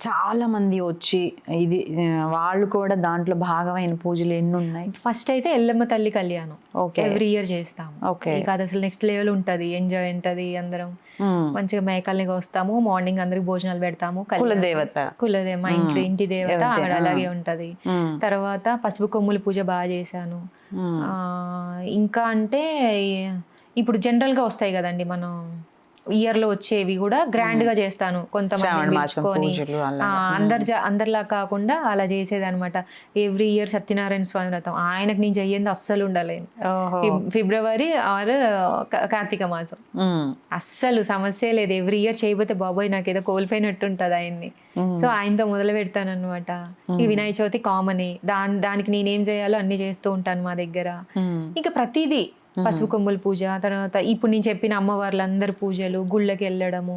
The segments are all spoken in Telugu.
చాలా మంది వచ్చి ఇది వాళ్ళు కూడా దాంట్లో భాగమైన పూజలు ఎన్ని ఉన్నాయి? ఫస్ట్ అయితే ఎల్లమ్మ తల్లి కళ్యాణం ఎవ్రీ ఇయర్ చేస్తాము. ఇక అది అసలు నెక్స్ట్ లెవెల్ ఉంటుంది, ఎంజాయ్ ఉంటుంది. అందరం మంచిగా మేకల్ని కోస్తాము, మార్నింగ్ అందరికి భోజనాలు పెడతాము. కులదేవ మా ఇంటి దేవత ఆవిడ అలాగే ఉంటది. తర్వాత పసుపు కొమ్ముల పూజ బాగా చేశాను. ఇంకా అంటే ఇప్పుడు జనరల్ గా వస్తాయి కదండి మనం ఇయర్ లో వచ్చేవి కూడా గ్రాండ్ గా చేస్తాను. కొంతమంది పిలుచుకొని అందరిలా కాకుండా అలా చేసేది అనమాట. ఎవ్రీ ఇయర్ సత్యనారాయణ స్వామి వ్రతం ఆయనకు నేను చెయ్యింది అస్సలు ఉండలేను. ఫిబ్రవరి ఆర్ కార్తీక మాసం అస్సలు సమస్య లేదు. ఎవ్రీ ఇయర్ చేయబోతే బాబోయ్ నాకు ఏదో కోల్పోయినట్టు ఉంటది ఆయన్ని. సో ఆయనతో మొదలు పెడతాను అనమాట. ఈ వినాయక చవితి కామనే, దానికి నేనేం చేయాలో అన్ని చేస్తూ ఉంటాను మా దగ్గర. ఇంకా ప్రతిదీ పసుపు కొమ్ముల పూజ, తర్వాత ఇప్పుడు నేను చెప్పిన అమ్మవార్లందరి పూజలు, గుళ్ళకి వెళ్ళడము,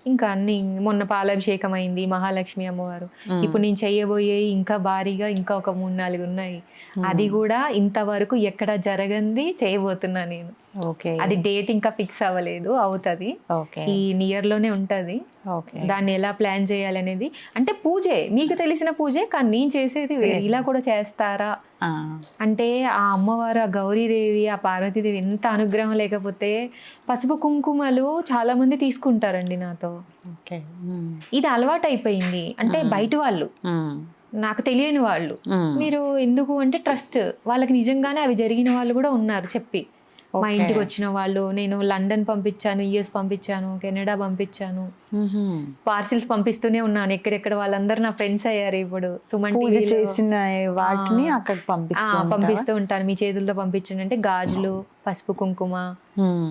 ఇంకా అన్ని. మొన్న పాలాభిషేకం అయింది మహాలక్ష్మి అమ్మవారు. ఇప్పుడు నేను చెయ్యబోయే ఇంకా భారీగా ఇంకా ఒక 3-4 ఉన్నాయి. అది కూడా ఇంతవరకు ఎక్కడ జరగంది చేయబోతున్నా నేను. అది డేట్ ఇంకా ఫిక్స్ అవ్వలేదు, అవుతుంది ఈ నియర్ లోనే ఉంటది. దాన్ని ఎలా ప్లాన్ చేయాలనేది అంటే పూజే, మీకు తెలిసిన పూజే, కానీ నేను చేసేది ఇలా కూడా చేస్తారా అంటే ఆ అమ్మవారు, ఆ గౌరీదేవి, ఆ పార్వతీదేవి ఎంత అనుగ్రహం లేకపోతే పసుపు కుంకుమలు చాలా మంది తీసుకుంటారండి నాతో. ఇది అలవాటు అయిపోయింది. అంటే బయట వాళ్ళు, నాకు తెలియని వాళ్ళు, మీరు ఎందుకు అంటే ట్రస్ట్, వాళ్ళకి నిజంగానే అవి జరిగిన వాళ్ళు కూడా ఉన్నారు చెప్పి. మా ఇంటికి వచ్చిన వాళ్ళు, నేను లండన్ పంపించాను, యుఎస్ పంపించాను, కెనడా పంపించాను, పార్సిల్స్ పంపిస్తూనే ఉన్నాను ఎక్కడెక్కడ. వాళ్ళందరూ నా ఫ్రెండ్స్ అయ్యారు. ఇప్పుడు సుమన్ చేసిన వాటిని అక్కడ పంపిస్తూ ఉంటాను. మీ చేతులతో పంపించండి అంటే గాజులు, పసుపు కుంకుమ,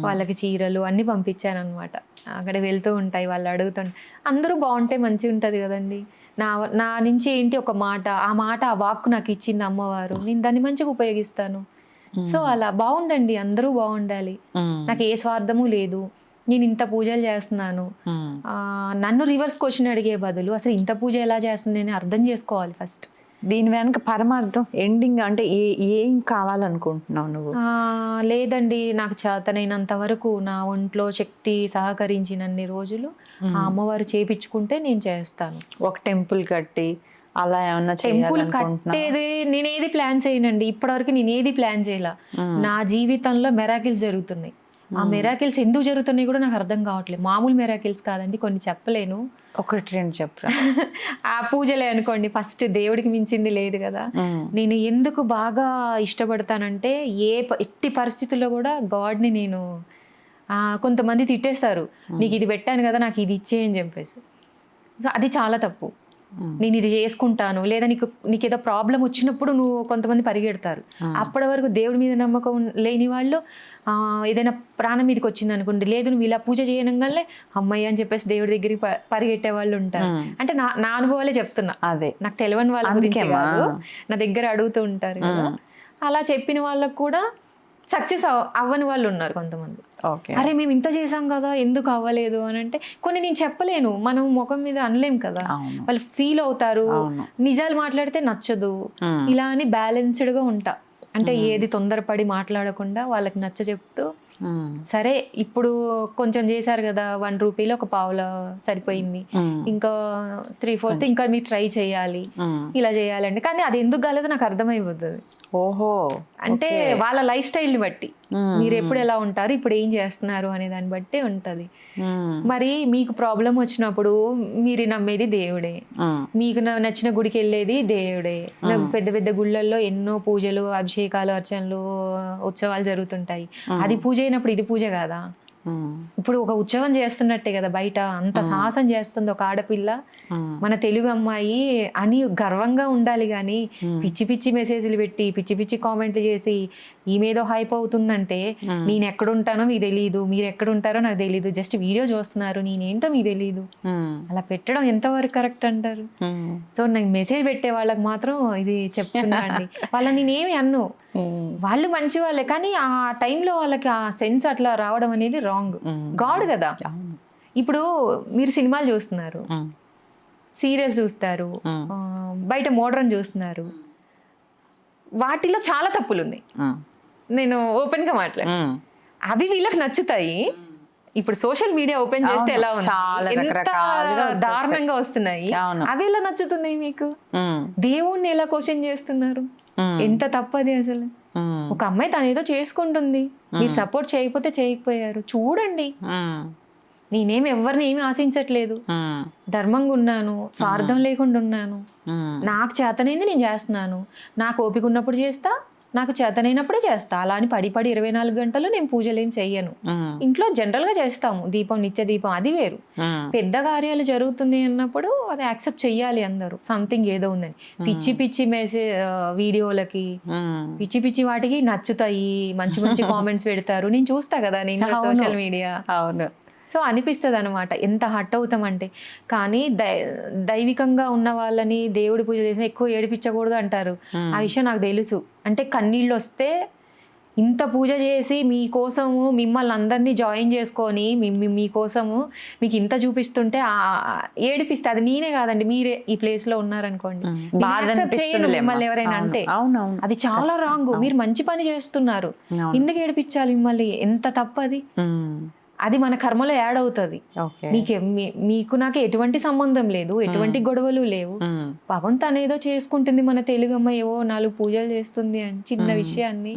వాళ్ళకి చీరలు అన్ని పంపించాను అనమాట. అక్కడ వెళ్తూ ఉంటాయి, వాళ్ళు అడుగుతుంటారు. అందరూ బాగుంటే మంచిగా ఉంటది కదండి. నా నుంచి ఏంటి ఒక మాట, ఆ వాక్కు నాకు ఇచ్చింది అమ్మవారు, నేను దాన్ని మంచిగా ఉపయోగిస్తాను. సో అలా బాగుండండి, అందరూ బాగుండాలి. నాకు ఏ స్వార్థము లేదు. నేను ఇంత పూజలు చేస్తున్నాను, నన్ను రివర్స్ క్వశ్చన్ అడిగే బదులు అసలు ఇంత పూజ ఎలా చేస్తుంది అని అర్థం చేసుకోవాలి ఫస్ట్. దీని వెనక పరమార్థం ఎండింగ్ అంటే ఏం కావాలనుకుంటున్నావు నువ్వు? లేదండి, నాకు చేతనైనంత వరకు నా ఒంట్లో శక్తి సహకరించినన్ని రోజులు ఆ అమ్మవారు చేపించుకుంటే నేను చేస్తాను. ఒక టెంపుల్ కట్టి అలా ఏమన్నా టెంపుల్ కట్టేది నేనేది ప్లాన్ చేయనండి. ఇప్పటివరకు నేనేది ప్లాన్ చేయాల. నా జీవితంలో మెరాకిల్స్ జరుగుతున్నాయి. ఆ మెరాకిల్స్ ఎందుకు జరుగుతున్నాయి కూడా నాకు అర్థం కావట్లేదు. మామూలు మెరాకిల్స్ కాదండి, కొన్ని చెప్పలేను. 1-2 చెప్పరా? ఆ పూజలే అనుకోండి, ఫస్ట్ దేవుడికి మించింది లేదు కదా. నేను ఎందుకు బాగా ఇష్టపడతానంటే ఎట్టి పరిస్థితుల్లో కూడా గాడ్ని నేను, కొంతమంది తిట్టేస్తారు, నీకు ఇది పెట్టాను కదా నాకు ఇది ఇచ్చేయని చెప్పేసి. అది చాలా తప్పు. నేను ఇది చేసుకుంటాను, లేదా నీకు ఏదో ప్రాబ్లం వచ్చినప్పుడు నువ్వు కొంతమంది పరిగెడతారు. అప్పటి వరకు దేవుడి మీద నమ్మకం లేని వాళ్ళు ఏదైనా ప్రాణం మీదకి వచ్చింది అనుకోండి, లేదు నువ్వు ఇలా పూజ చేయనంగానే అమ్మాయి అని చెప్పేసి దేవుడి దగ్గరికి పరిగెట్టే వాళ్ళు ఉంటారు. అంటే నా అనుభవాలే చెప్తున్నా, అదే నాకు తెలియని వాళ్ళ గురించి కాదు, నా దగ్గర అడుగుతూ ఉంటారు కదా. అలా చెప్పిన వాళ్ళకు కూడా సక్సెస్ అవ్వని వాళ్ళు ఉన్నారు కొంతమంది. అరే మేము ఇంత చేసాం కదా ఎందుకు అవ్వలేదు అని అంటే కొన్ని నేను చెప్పలేను, మనం ముఖం మీద అనలేం కదా, వాళ్ళు ఫీల్ అవుతారు. నిజాలు మాట్లాడితే నచ్చదు. ఇలా అని బ్యాలెన్స్డ్ గా ఉంటా. అంటే ఏది తొందరపడి మాట్లాడకుండా వాళ్ళకి నచ్చ చెప్తూ, సరే ఇప్పుడు కొంచెం చేశారు కదా, 1 రూపీలో ఒక పావులా సరిపోయింది, ఇంకా 3/4 ఇంకా మీరు ట్రై చేయాలి, ఇలా చేయాలండి. కానీ అది ఎందుకు కాలేదో నాకు అర్థమైపోతుంది. ఓహో, అంటే వాళ్ళ లైఫ్ స్టైల్ని బట్టి, మీరు ఎప్పుడు ఎలా ఉంటారు, ఇప్పుడు ఏం చేస్తున్నారు అనే దాన్ని బట్టి ఉంటది. మరి మీకు ప్రాబ్లం వచ్చినప్పుడు మీరు నమ్మేది దేవుడే, మీకు నచ్చిన గుడికి వెళ్ళేది దేవుడే. పెద్ద పెద్ద గుళ్ళల్లో ఎన్నో పూజలు, అభిషేకాలు, అర్చనలు, ఉత్సవాలు జరుగుతుంటాయి. అది పూజ అయినప్పుడు ఇది పూజ కాదా? ఇప్పుడు ఒక ఉత్సవం చేస్తున్నట్టే కదా. బయట అంత సాహసం చేస్తుంది ఒక ఆడపిల్ల, మన తెలుగు అమ్మాయి అని గర్వంగా ఉండాలి. కానీ పిచ్చి పిచ్చి మెసేజ్లు పెట్టి పిచ్చి పిచ్చి కామెంట్లు చేసి ఈమెదో హైప్ అవుతుందంటే, నేను ఎక్కడుంటానో మీకు తెలియదు, మీరు ఎక్కడుంటారో నాకు తెలియదు, జస్ట్ వీడియో చూస్తున్నారు, నేనేంటో మీకు తెలియదు. అలా పెట్టడం ఎంతవరకు కరెక్ట్ అంటారు? సో నాకు మెసేజ్ పెట్టే వాళ్ళకి మాత్రం ఇది చెప్తున్నా అండి, వాళ్ళని నేనేమి అన్ను, వాళ్ళు మంచి వాళ్ళే, కానీ ఆ టైంలో వాళ్ళకి ఆ సెన్స్ అట్లా రావడం అనేది రాంగ్. గాడ్ కదా. ఇప్పుడు మీరు సినిమాలు చూస్తున్నారు, సీరియల్స్ చూస్తారు, బయట మోడ్రన్ చూస్తున్నారు, వాటిలో చాలా తప్పులు ఉన్నాయి. నేను ఓపెన్గా మాట్లాడు, అవి వీళ్ళకి నచ్చుతాయి, ఇప్పుడు సోషల్ మీడియా ఓపెన్ చేస్తే ఎలా ఉంది, చాలా ఎంత రకరకాలుగా దారుణంగా వస్తున్నాయి. అవి ఎలా నచ్చుతున్నాయి మీకు? దేవుణ్ణి ఎలా క్వశ్చన్ చేస్తున్నారు? ఎంత తప్పది అసలు. ఒక అమ్మాయి తను ఏదో చేసుకుంటుంది, మీరు సపోర్ట్ చేయకపోతే చేయకపోయారు, చూడండి. నేనేమి ఎవరిని ఏమి ఆశించట్లేదు, ధర్మంగా ఉన్నాను, స్వార్థం లేకుండా ఉన్నాను. నాకు చేతనైంది నేను చేస్తున్నాను, నాకు ఓపిక ఉన్నప్పుడు చేస్తా, నాకు చేతనైనప్పుడే చేస్తా. అలా అని పడి 24 గంటలు నేను పూజలు ఏం చెయ్యను. ఇంట్లో జనరల్ గా చేస్తాము, దీపం, నిత్య దీపం, అది వేరు. పెద్ద కార్యాలు జరుగుతున్నాయి అన్నప్పుడు అది యాక్సెప్ట్ చెయ్యాలి అందరూ. సంథింగ్ ఏదో ఉందని పిచ్చి పిచ్చి వీడియోలకి, పిచ్చి పిచ్చి వాటికి నచ్చుతాయి, మంచి మంచి కామెంట్స్ పెడతారు. నేను చూస్తా కదా నేను సోషల్ మీడియా. అవును. సో అనిపిస్తుంది అనమాట ఎంత హట్ అవుతామంటే. కానీ దైవికంగా ఉన్న వాళ్ళని దేవుడి పూజ చేసిన ఎక్కువ ఏడిపించకూడదు అంటారు. ఆ విషయం నాకు తెలుసు. అంటే కన్నీళ్ళు వస్తే ఇంత పూజ చేసి మీకోసము మిమ్మల్ని అందరినీ జాయిన్ చేసుకొని మీకోసము మీకు ఇంత చూపిస్తుంటే ఏడిపిస్తే, అది నేనే కాదండి, మీరే ఈ ప్లేస్ లో ఉన్నారనుకోండి, మిమ్మల్ని ఎవరైనా అంటే అది చాలా రాంగ్. మీరు మంచి పని చేస్తున్నారు, ఎందుకు ఏడిపించాలి మిమ్మల్ని? ఎంత తప్పది. అది మన కర్మలో యాడ్ అవుతుంది. మీకు నాకు ఎటువంటి సంబంధం లేదు, ఎటువంటి గొడవలు లేవు. పాపం తనేదో చేసుకుంటుంది, మన తెలుగు అమ్మాయి ఏవో 4 పూజలు చేస్తుంది అని చిన్న విషయాన్ని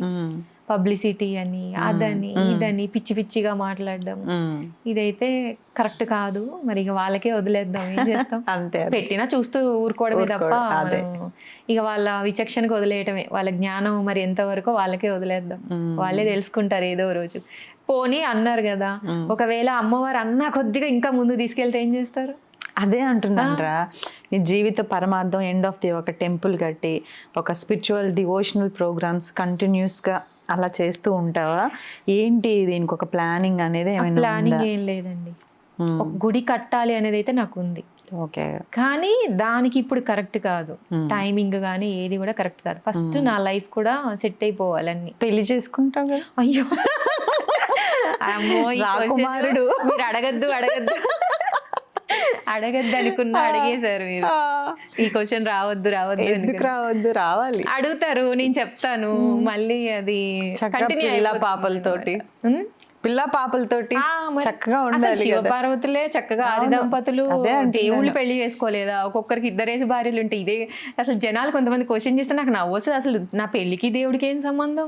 పబ్లిసిటీ అని, అదని ఇదని పిచ్చి పిచ్చిగా మాట్లాడడం, ఇదైతే కరెక్ట్ కాదు. మరి ఇక వాళ్ళకే వదిలేద్దాం, ఏం చేస్తాం. పెట్టినా చూస్తూ ఊరుకోవడమే తప్ప ఇక వాళ్ళ విచక్షణకు వదిలేయటమే. వాళ్ళ జ్ఞానం మరి ఎంతవరకు వాళ్ళకే వదిలేద్దాం, వాళ్ళే తెలుసుకుంటారు ఏదో రోజు. పోనీ అన్నారు కదా, ఒకవేళ అమ్మవారు అన్నా కొద్దిగా ఇంకా ముందు తీసుకెళ్తే ఏం చేస్తారు? అదే అంటున్నారా, నీ జీవిత పరమార్థం ఎండ్ ఆఫ్ ది ఒక టెంపుల్ కట్టి ఒక స్పిరిచువల్ డివోషనల్ ప్రోగ్రామ్స్ కంటిన్యూస్గా అలా చేస్తూ ఉంటావా ఏంటి? దీనికి ఒక ప్లానింగ్ అనేది ఏమైనా? ప్లానింగ్ ఏం లేదండి, ఒక గుడి కట్టాలి అనేది అయితే నాకు ఉంది. ఓకే, కానీ దానికి ఇప్పుడు కరెక్ట్ కాదు, టైమింగ్ కానీ ఏది కూడా కరెక్ట్ కాదు. ఫస్ట్ నా లైఫ్ కూడా సెట్ అయిపోవాలి. అన్ని పెళ్లి చేసుకుంటావు కదా? అయ్యో రాకుమారుడు, మీరు అడగద్దు అనుకున్నా అడిగేశారు మీరు. ఈ క్వశ్చన్ రావద్దు రావాలి అడుగుతారు, నేను చెప్తాను. మళ్ళీ అది కంటిన్యూ పాపలతోటి పిల్ల పాపలతోటి చక్కగా ఉండాలి. శివపార్వతులే చక్కగా ఆది దంపతులు, దేవుళ్ళు పెళ్లి చేసుకోలేదా? ఒక్కొక్కరికి 2 భార్యలు ఉంటాయి. ఇదే అసలు జనాలు కొంతమంది క్వశ్చన్ చేస్తే నాకు నవ్వు వస్తుంది. అసలు నా పెళ్లికి దేవుడికి ఏం సంబంధం?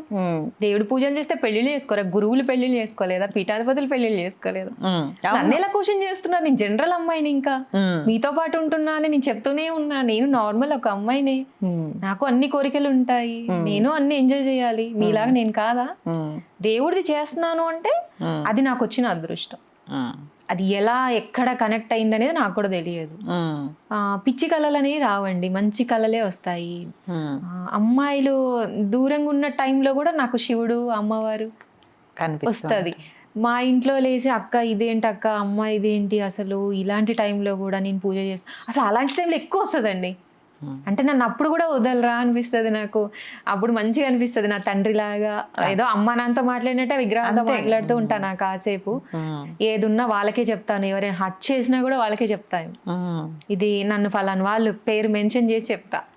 దేవుడు పూజలు చేస్తే పెళ్లిళ్ళు చేసుకోరా? గురువులు పెళ్లిళ్ళు చేసుకోలేదా? పీఠాధిపతులు పెళ్లిళ్ళు చేసుకోలేదా? నన్ను ఎలా క్వశ్చన్ చేస్తున్నారు? నేను జనరల్ అమ్మాయిని, ఇంకా మీతో పాటు ఉంటున్నా అని నేను చెప్తూనే ఉన్నా. నేను నార్మల్ ఒక అమ్మాయిని, నాకు అన్ని కోరికలు ఉంటాయి, నేను అన్ని ఎంజాయ్ చేయాలి. మీలాగా నేను కాదా? దేవుడిది చేస్తున్నాను అంటే అది నాకు వచ్చిన అదృష్టం. అది ఎలా ఎక్కడ కనెక్ట్ అయింది అనేది నాకు కూడా తెలియదు. పిచ్చి కళలు అనేవి రావండి, మంచి కళలే వస్తాయి. అమ్మాయిలు దూరంగా ఉన్న టైంలో కూడా నాకు శివుడు, అమ్మవారు వస్తుంది. మా ఇంట్లో లేసి అక్క ఇదేంటి అక్క, అమ్మ ఇదేంటి అసలు, ఇలాంటి టైంలో కూడా నేను పూజ చేస్తాను. అసలు అలాంటి టైంలో ఎక్కువ వస్తుందండి. అంటే నన్ను అప్పుడు కూడా వదలరా అనిపిస్తుంది నాకు. అప్పుడు మంచిగా అనిపిస్తుంది, నా తండ్రిలాగా ఏదో అమ్మ నాన్నతో మాట్లాడినట్టే విగ్రహంతో మాట్లాడుతూ ఉంటాను. నాకు కాసేపు ఏదున్నా వాళ్ళకే చెప్తాను, ఎవరైనా హట్ చేసినా కూడా వాళ్ళకే చెప్తాను. ఇది నన్ను ఫలానా వాళ్ళు పేరు మెన్షన్ చేసి చెప్తాను.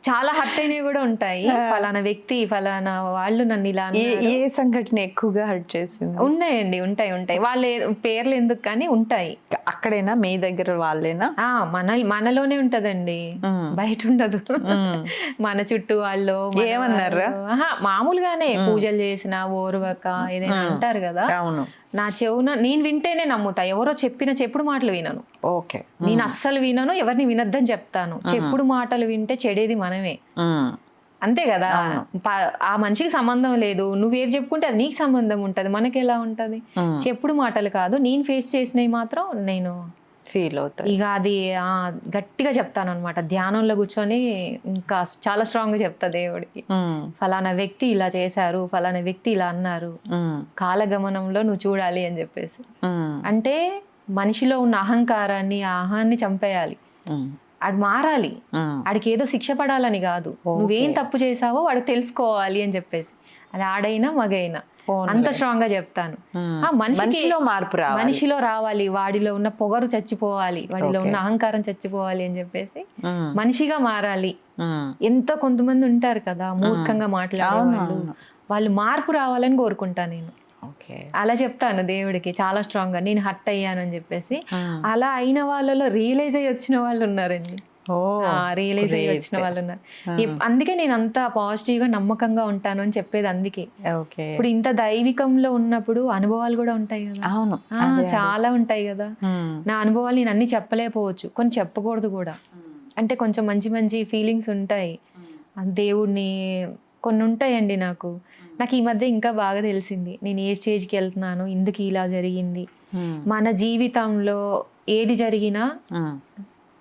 చాలా హట్ అయినవి కూడా ఉంటాయి. ఫలానా వ్యక్తి, ఫలానా వాళ్ళు నన్ను ఇలా. ఏ సంఘటన ఎక్కువగా హట్ చేసింది? ఉన్నాయండి, ఉంటాయి. వాళ్ళ పేర్లు ఎందుకు కానీ ఉంటాయి. అక్కడైనా మీ దగ్గర వాళ్ళేనా? మనలోనే ఉంటదండి, బయట ఉండదు. మన చుట్టూ వాళ్ళు ఏమన్నారు? మామూలుగానే పూజలు చేసిన ఓర్వక ఏదైనా అంటారు కదా. నా చెవున నేను వింటేనే నమ్ముతా, ఎవరో చెప్పిన చెప్పుడు మాటలు వినను. ఓకే, నేను అస్సలు వినను, ఎవరిని వినొద్దని చెప్తాను. చెప్పుడు మాటలు వింటే చెడేది మనమే, అంతే కదా. ఆ మనిషికి సంబంధం లేదు, నువ్వేది చెప్పుకుంటే అది నీకు సంబంధం ఉంటది, మనకి ఎలా ఉంటది? చెప్పుడు మాటలు కాదు, నేను ఫేస్ చేసినవి మాత్రం నేను ఫీల్ అవుతా. ఇక అది గట్టిగా చెప్తాను అనమాట. ధ్యానంలో కూర్చొని ఇంకా చాలా స్ట్రాంగ్ గా చెప్తా దేవుడికి, ఫలానా వ్యక్తి ఇలా చేశారు, ఫలానా వ్యక్తి ఇలా అన్నారు, కాలగమనంలో నువ్వు చూడాలి అని చెప్పేసి. అంటే మనిషిలో ఉన్న అహంకారాన్ని, ఆహాన్ని చంపేయాలి, అది మారాలి. ఆడికి ఏదో శిక్ష పడాలని కాదు, నువ్వేం తప్పు చేసావో వాడు తెలుసుకోవాలి అని చెప్పేసి. అది ఆడైనా మగైనా అంత స్ట్రాంగ్ గా చెప్తాను. మనిషిలో రావాలి, వాడిలో ఉన్న పొగరు చచ్చిపోవాలి, వాడిలో ఉన్న అహంకారం చచ్చిపోవాలి అని చెప్పేసి మనిషిగా మారాలి. ఎంతో కొంతమంది ఉంటారు కదా మూర్ఖంగా మాట్లాడే వాళ్ళు, వాళ్ళు మార్పు రావాలని కోరుకుంటా నేను. ఓకే. అలా చెప్తాను దేవుడికి చాలా స్ట్రాంగ్ గా, నేను హర్ట్ అయ్యాను అని చెప్పేసి. అలా అయిన వాళ్ళలో రియలైజ్ అయ్యి వచ్చిన వాళ్ళు ఉన్నారండి. రియలైజ్ అయ్యి వచ్చిన వాళ్ళు ఉన్నారు. అందుకే నేను అంత పాజిటివ్ గా నమ్మకంగా ఉంటాను అని చెప్పేది అందుకే. ఓకే. ఇప్పుడు ఇంత దైవికంలో ఉన్నప్పుడు అనుభవాలు కూడా ఉంటాయి కదా. అవును, చాలా ఉంటాయి కదా. నా అనుభవాలు నేను అన్ని చెప్పలేకపోవచ్చు, కొన్ని చెప్పకూడదు కూడా. అంటే కొంచెం మంచి మంచి ఫీలింగ్స్ ఉంటాయి దేవుడిని, కొన్ని ఉంటాయండి. నాకు ఈ మధ్య ఇంకా బాగా తెలిసింది నేను ఏ స్టేజ్కి వెళ్తున్నాను, ఎందుకు ఇలా జరిగింది. మన జీవితంలో ఏది జరిగినా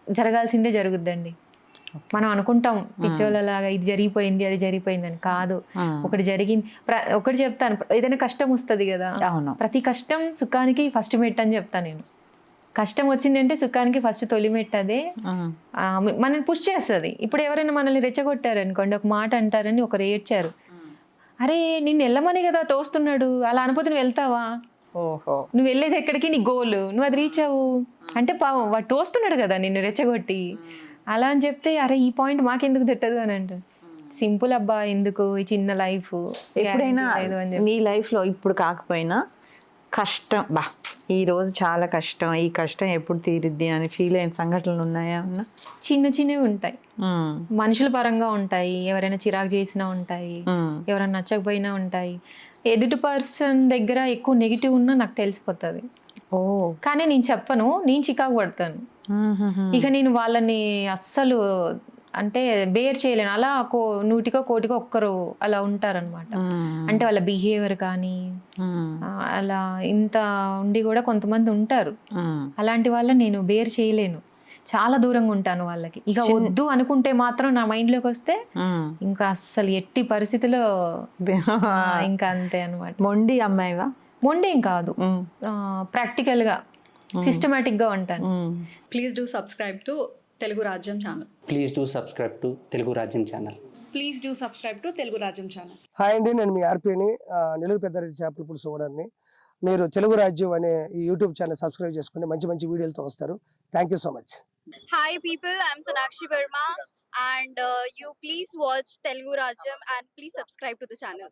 జరగాల్సిందే జరుగుద్దండి. మనం అనుకుంటాం పిచ్చోళ్ళలాగా ఇది జరిగిపోయింది అది జరిగిపోయింది అని. కాదు, ఒకటి జరిగింది. ఒకటి చెప్తాను, ఏదైనా కష్టం వస్తుంది కదా, ప్రతి కష్టం సుఖానికి ఫస్ట్ మెట్టు అని చెప్తాను నేను. కష్టం వచ్చింది అంటే సుఖానికి ఫస్ట్ తొలిమెట్టు అదే. మనల్ని పుష్ చేస్తుంది. ఇప్పుడు ఎవరైనా మనల్ని రెచ్చగొట్టారు అనుకోండి, ఒక మాట అంటారని ఒకరు ఏడ్చారు, అరే నిన్ను వెళ్ళమని కదా తోస్తున్నాడు, అలా అనుకుంటే నువ్వు వెళ్తావా? ఓహో, నువ్వు వెళ్ళేది ఎక్కడికి, నీ గోల్ నువ్వు అది రీచ్ అవ్వు అంటే పాపం వాడు తోస్తున్నాడు కదా నిన్ను రెచ్చగొట్టి. అలా అని చెప్తే అరే ఈ పాయింట్ మాకెందుకు తిట్టదు అని అంటారు. సింపుల్ అబ్బా, ఎందుకు ఈ చిన్న లైఫ్. ఎప్పుడైనా నీ లైఫ్లో ఇప్పుడు కాకపోయినా కష్టం, బా ఈ రోజు చాలా కష్టం, ఈ కష్టం ఎప్పుడు తీరిద్ది అని ఫీల్ అయిన సంఘటనలు ఉన్నాయా? చిన్న చిన్నవి ఉంటాయి, మనుషుల పరంగా ఉంటాయి. ఎవరైనా చిరాకు చేసినా ఉంటాయి, ఎవరైనా నచ్చకపోయినా ఉంటాయి. ఎదుటి పర్సన్ దగ్గర ఎక్కువ నెగిటివ్ ఉన్నా నాకు తెలిసిపోతుంది. కానీ నేను చెప్పను, నేను చికాకు పడతాను. ఇక నేను వాళ్ళని అస్సలు అంటే బేర్ చేయలేను. అలా నూటికో కోటికో ఒక్కరు అలా ఉంటారనమాట. అంటే వాళ్ళ బిహేవియర్ కానీ అలా ఇంత ఉండి కూడా కొంతమంది ఉంటారు. అలాంటి వాళ్ళని నేను బేర్ చేయలేను, చాలా దూరంగా ఉంటాను వాళ్ళకి. ఇక వద్దు అనుకుంటే మాత్రం నా మైండ్లోకి వస్తే ఇంకా అస్సలు ఎట్టి పరిస్థితిలో ఇంకా అంతే అనమాట. మొండి అమ్మాయివా? మొండేం కాదు, ప్రాక్టికల్గా సిస్టమేటిక్గా ఉంటాను. Please do subscribe to Telugu Rajyam channel. Please do subscribe to Telugu Rajyam channel. Please do subscribe to Telugu Rajyam channel. Hi అండి, నేను మీ ఆర్పీని, నెల్లూరు పెద్దారెడ్డి చేపల పులుసు ఓనర్ని. మీరు తెలుగు రాజ్యం అనే ఈ యూట్యూబ్ ఛానల్ సబ్స్క్రైబ్ చేసుకుని మంచి మంచి వీడియోలతో వస్తారు. Thank you so much. Hi people, I'm Sonakshi Verma and you please watch Telugu Rajyam and please subscribe to the channel.